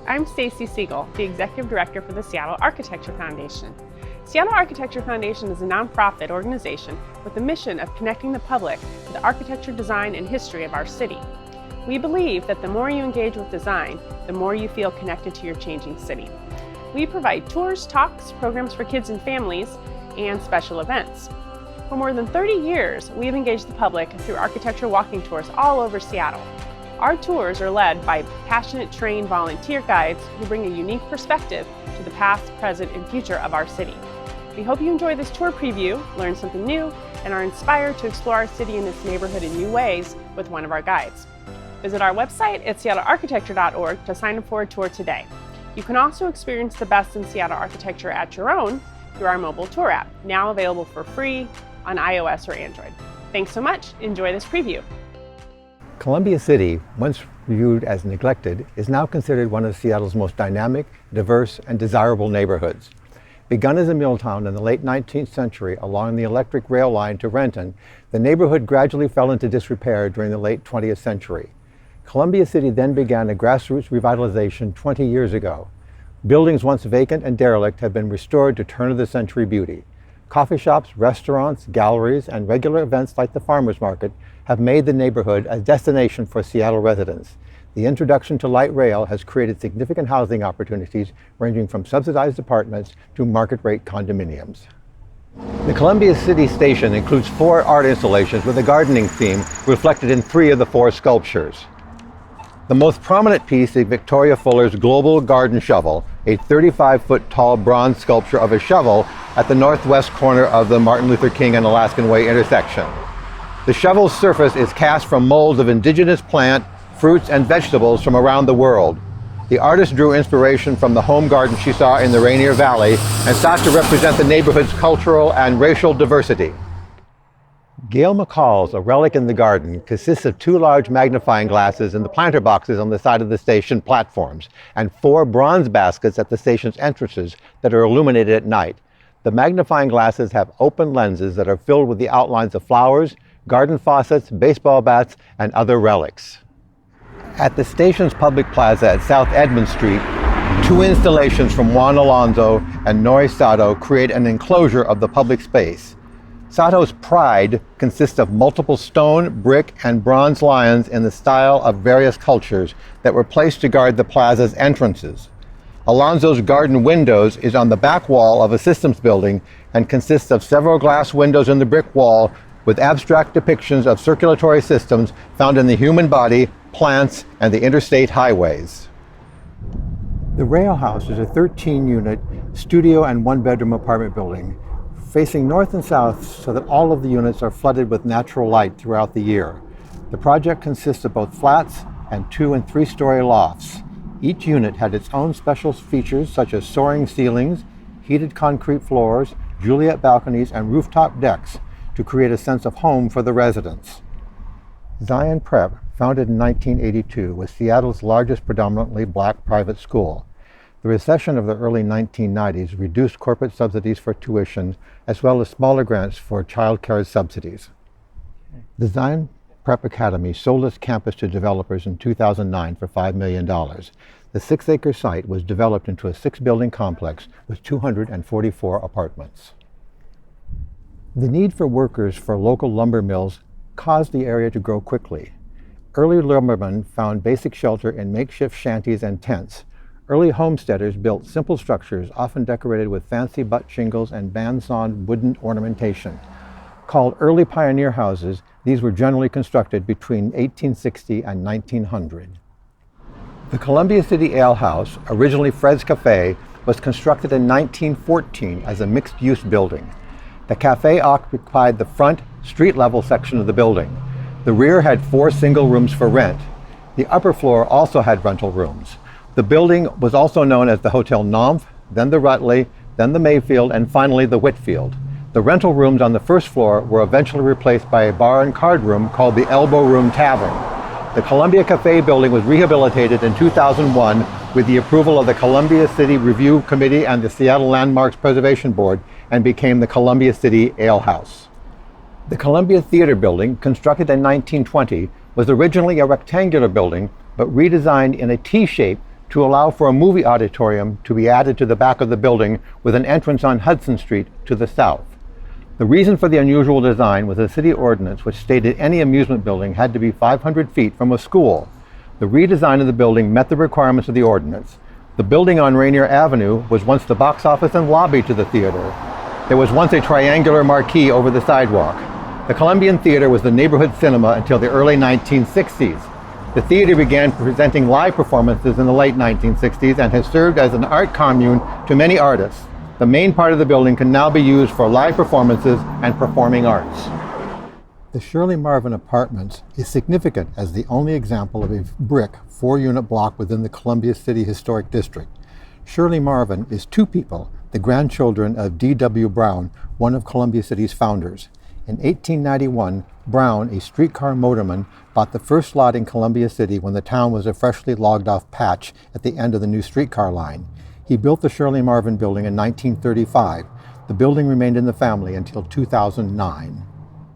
I'm Stacy Siegel, the Executive Director for the Seattle Architecture Foundation. Seattle Architecture Foundation is a nonprofit organization with the mission of connecting the public to the architecture, design, and history of our city. We believe that the more you engage with design, the more you feel connected to your changing city. We provide tours, talks, programs for kids and families, and special events. For more than 30 years, we have engaged the public through architecture walking tours all over Seattle. Our tours are led by passionate, trained volunteer guides who bring a unique perspective to the past, present, and future of our city. We hope you enjoy this tour preview, learn something new, and are inspired to explore our city and its neighborhood in new ways with one of our guides. Visit our website at seattlearchitecture.org to sign up for a tour today. You can also experience the best in Seattle architecture at your own through our mobile tour app, now available for free on iOS or Android. Thanks so much. Enjoy this preview. Columbia City, once viewed as neglected, is now considered one of Seattle's most dynamic, diverse, and desirable neighborhoods. Begun as a mill town in the late 19th century along the electric rail line to Renton, the neighborhood gradually fell into disrepair during the late 20th century. Columbia City then began a grassroots revitalization 20 years ago. Buildings once vacant and derelict have been restored to turn-of-the-century beauty. Coffee shops, restaurants, galleries, and regular events like the farmers market have made the neighborhood a destination for Seattle residents. The introduction to light rail has created significant housing opportunities ranging from subsidized apartments to market-rate condominiums. The Columbia City Station includes 4 art installations with a gardening theme reflected in 3 of the 4 sculptures. The most prominent piece is Victoria Fuller's Global Garden Shovel, a 35-foot tall bronze sculpture of a shovel at the northwest corner of the Martin Luther King and Alaskan Way intersection. The shovel's surface is cast from molds of indigenous plant, fruits, and vegetables from around the world. The artist drew inspiration from the home garden she saw in the Rainier Valley and sought to represent the neighborhood's cultural and racial diversity. Gail McCall's A Relic in the Garden consists of 2 large magnifying glasses in the planter boxes on the side of the station platforms and 4 bronze baskets at the station's entrances that are illuminated at night. The magnifying glasses have open lenses that are filled with the outlines of flowers, garden faucets, baseball bats, and other relics. At the station's public plaza at South Edmund Street, 2 installations from Juan Alonso and Nori Sato create an enclosure of the public space. Sato's Pride consists of multiple stone, brick, and bronze lions in the style of various cultures that were placed to guard the plaza's entrances. Alonso's Garden Windows is on the back wall of a systems building and consists of several glass windows in the brick wall with abstract depictions of circulatory systems found in the human body, plants, and the interstate highways. The Rail House is a 13-unit studio and 1-bedroom apartment building facing north and south so that all of the units are flooded with natural light throughout the year. The project consists of both flats and 2- and 3-story lofts. Each unit had its own special features such as soaring ceilings, heated concrete floors, Juliet balconies, and rooftop decks to create a sense of home for the residents. Zion Prep, founded in 1982, was Seattle's largest predominantly black private school. The recession of the early 1990s reduced corporate subsidies for tuition, as well as smaller grants for child care subsidies. The Zion Prep Academy sold its campus to developers in 2009 for $5 million. The 6-acre site was developed into a 6-building complex with 244 apartments. The need for workers for local lumber mills caused the area to grow quickly. Early lumbermen found basic shelter in makeshift shanties and tents. Early homesteaders built simple structures, often decorated with fancy butt shingles and bandsawn wooden ornamentation. Called early pioneer houses, these were generally constructed between 1860 and 1900. The Columbia City Ale House, originally Fred's Cafe, was constructed in 1914 as a mixed-use building. The cafe occupied the front, street-level section of the building. The rear had 4 single rooms for rent. The upper floor also had rental rooms. The building was also known as the Hotel Namph, then the Rutley, then the Mayfield, and finally the Whitfield. The rental rooms on the first floor were eventually replaced by a bar and card room called the Elbow Room Tavern. The Columbia Cafe building was rehabilitated in 2001 with the approval of the Columbia City Review Committee and the Seattle Landmarks Preservation Board and became the Columbia City Ale House. The Columbia Theater building, constructed in 1920, was originally a rectangular building but redesigned in a T-shape to allow for a movie auditorium to be added to the back of the building with an entrance on Hudson Street to the south. The reason for the unusual design was a city ordinance which stated any amusement building had to be 500 feet from a school. The redesign of the building met the requirements of the ordinance. The building on Rainier Avenue was once the box office and lobby to the theater. There was once a triangular marquee over the sidewalk. The Columbian Theater was the neighborhood cinema until the early 1960s. The theater began presenting live performances in the late 1960s and has served as an art commune to many artists. The main part of the building can now be used for live performances and performing arts. The Shirley Marvin Apartments is significant as the only example of a brick 4-unit block within the Columbia City Historic District. Shirley Marvin is two people, the grandchildren of D.W. Brown, one of Columbia City's founders. In 1891, Brown, a streetcar motorman, bought the first lot in Columbia City when the town was a freshly logged off patch at the end of the new streetcar line. He built the Shirley Marvin building in 1935. The building remained in the family until 2009.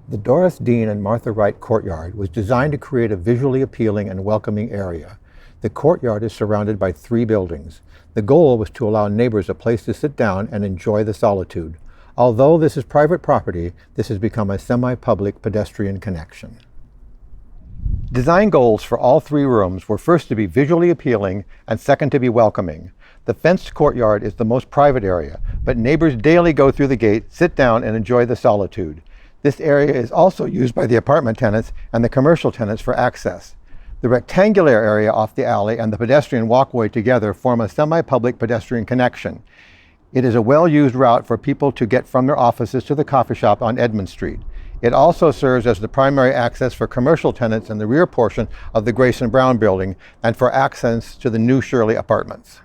The Doris Dean and Martha Wright courtyard was designed to create a visually appealing and welcoming area. The courtyard is surrounded by 3 buildings. The goal was to allow neighbors a place to sit down and enjoy the solitude. Although this is private property, this has become a semi-public pedestrian connection. Design goals for all 3 rooms were first to be visually appealing and second to be welcoming. The fenced courtyard is the most private area, but neighbors daily go through the gate, sit down, and enjoy the solitude. This area is also used by the apartment tenants and the commercial tenants for access. The rectangular area off the alley and the pedestrian walkway together form a semi-public pedestrian connection. It is a well-used route for people to get from their offices to the coffee shop on Edmond Street. It also serves as the primary access for commercial tenants in the rear portion of the Grayson Brown building and for access to the new Shirley apartments.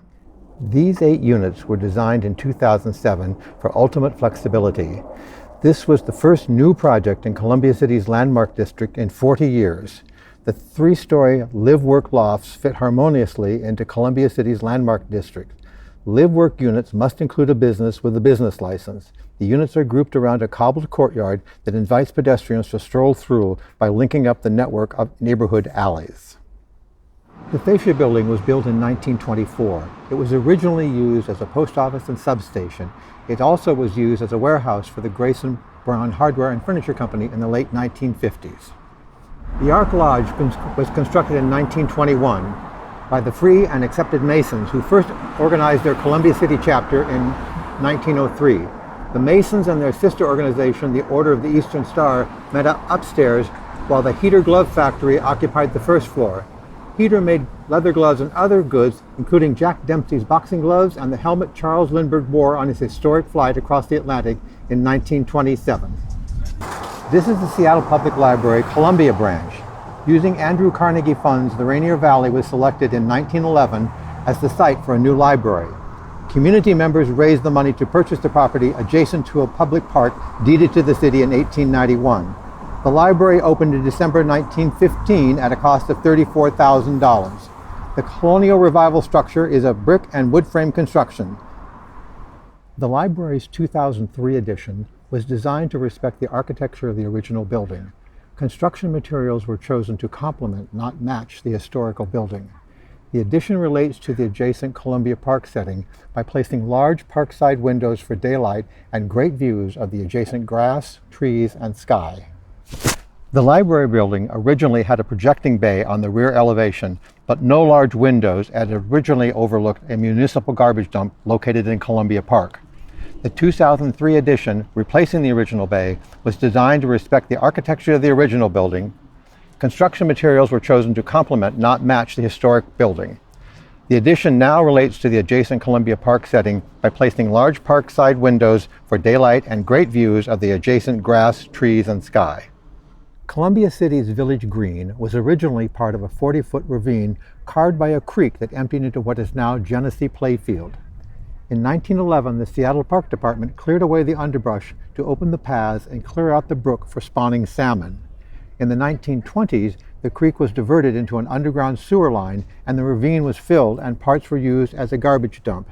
These 8 units were designed in 2007 for ultimate flexibility. This was the first new project in Columbia City's landmark district in 40 years. The 3-story live-work lofts fit harmoniously into Columbia City's landmark district. Live-work units must include a business with a business license. The units are grouped around a cobbled courtyard that invites pedestrians to stroll through by linking up the network of neighborhood alleys. The fascia building was built in 1924. It was originally used as a post office and substation. It also was used as a warehouse for the Grayson Brown Hardware and Furniture Company in the late 1950s. The Ark Lodge was constructed in 1921 by the Free and Accepted Masons, who first organized their Columbia City chapter in 1903. The Masons and their sister organization, the Order of the Eastern Star, met up upstairs while the Heater Glove Factory occupied the first floor. Heater made leather gloves and other goods, including Jack Dempsey's boxing gloves and the helmet Charles Lindbergh wore on his historic flight across the Atlantic in 1927. This is the Seattle Public Library Columbia branch. Using Andrew Carnegie funds, the Rainier Valley was selected in 1911 as the site for a new library. Community members raised the money to purchase the property adjacent to a public park deeded to the city in 1891. The library opened in December 1915 at a cost of $34,000. The Colonial Revival structure is of brick and wood frame construction. The library's 2003 edition was designed to respect the architecture of the original building. Construction materials were chosen to complement, not match, the historical building. The addition relates to the adjacent Columbia Park setting by placing large parkside windows for daylight and great views of the adjacent grass, trees, and sky. The library building originally had a projecting bay on the rear elevation, but no large windows, as it originally overlooked a municipal garbage dump located in Columbia Park. The 2003 edition, replacing the original bay, was designed to respect the architecture of the original building. Construction materials were chosen to complement, not match, the historic building. The addition now relates to the adjacent Columbia Park setting by placing large parkside windows for daylight and great views of the adjacent grass, trees, and sky. Columbia City's Village Green was originally part of a 40-foot ravine carved by a creek that emptied into what is now Genesee Playfield. In 1911, the Seattle Park Department cleared away the underbrush to open the paths and clear out the brook for spawning salmon. In the 1920s, the creek was diverted into an underground sewer line and the ravine was filled and parts were used as a garbage dump.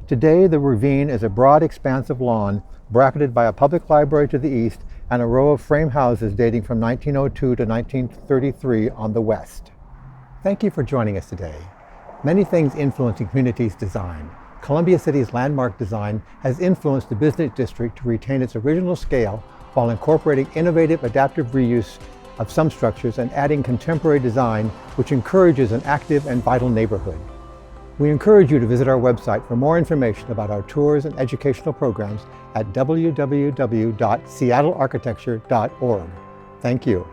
Today, the ravine is a broad expanse of lawn bracketed by a public library to the east and a row of frame houses dating from 1902 to 1933 on the west. Thank you for joining us today. Many things influence a community's design. Columbia City's landmark design has influenced the business district to retain its original scale while incorporating innovative adaptive reuse of some structures and adding contemporary design which encourages an active and vital neighborhood. We encourage you to visit our website for more information about our tours and educational programs at www.seattlearchitecture.org. Thank you.